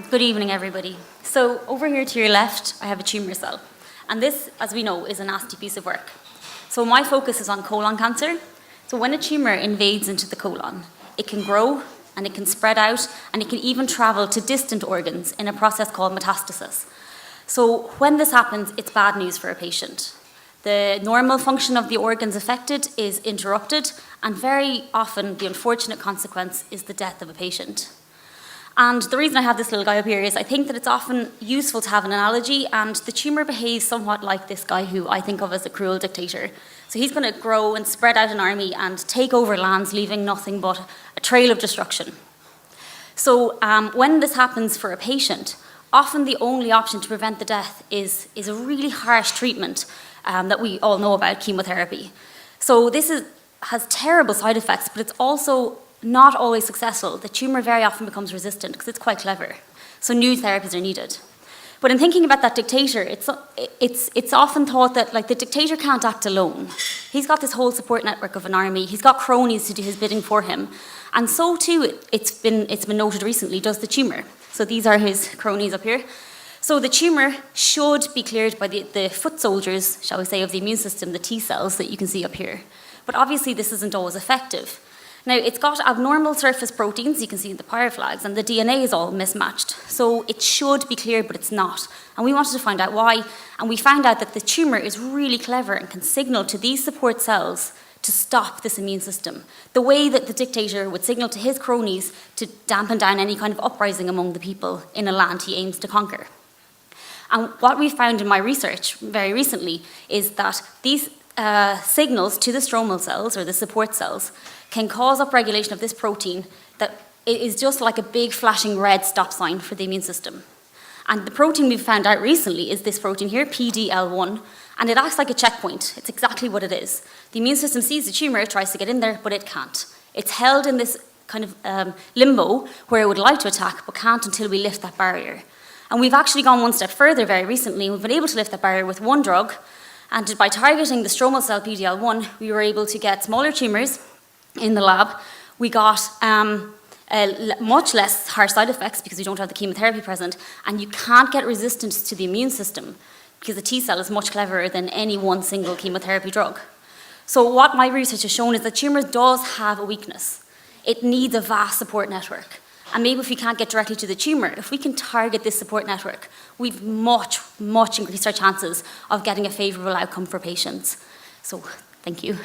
Good evening, everybody. So over here to your left, I have a tumour cell. And this, as we know, is a nasty piece of work. So my focus is on colon cancer. So when a tumour invades into the colon, it can grow and it can spread out and it can even travel to distant organs in a process called metastasis. So when this happens, it's bad news for a patient. The normal function of the organs affected is interrupted, and very often the unfortunate consequence is the death of a patient. And the reason I have this little guy up here is I think that it's often useful to have an analogy, and the tumour behaves somewhat like this guy who I think of as a cruel dictator. So he's going to grow and spread out an army and take over lands, leaving nothing but a trail of destruction. So when this happens for a patient, often the only option to prevent the death is a really harsh treatment that we all know about, chemotherapy. So this has terrible side effects, but it's also not always successful. The tumour very often becomes resistant because it's quite clever. So new therapies are needed. But in thinking about that dictator, it's often thought that the dictator can't act alone. He's got this whole support network of an army. He's got cronies to do his bidding for him. And so too, it's been noted recently, does the tumour. So these are his cronies up here. So the tumour should be cleared by the foot soldiers, shall we say, of the immune system, the T cells that you can see up here. But obviously this isn't always effective. Now, it's got abnormal surface proteins, you can see the pyre flags, and the DNA is all mismatched. So it should be cleared, but it's not. And we wanted to find out why, and we found out that the tumour is really clever and can signal to these support cells to stop this immune system, the way that the dictator would signal to his cronies to dampen down any kind of uprising among the people in a land he aims to conquer. And what we found in my research very recently is that these signals to the stromal cells, or the support cells, can cause upregulation of this protein that is just like a big flashing red stop sign for the immune system. And the protein we've found out recently is this protein here, PDL1, and it acts like a checkpoint. It's exactly what it is. The immune system sees the tumour, it tries to get in there, but it can't. It's held in this kind of limbo where it would like to attack, but can't until we lift that barrier. And we've actually gone one step further very recently. We've been able to lift that barrier with one drug, and by targeting the stromal cell PDL1, we were able to get smaller tumours in the lab. We got much less harsh side effects because we don't have the chemotherapy present, and you can't get resistance to the immune system because the T cell is much cleverer than any one single chemotherapy drug. So what my research has shown is that tumour does have a weakness. It needs a vast support network. And maybe if we can't get directly to the tumour, if we can target this support network, we've much increased our chances of getting a favourable outcome for patients. So, thank you.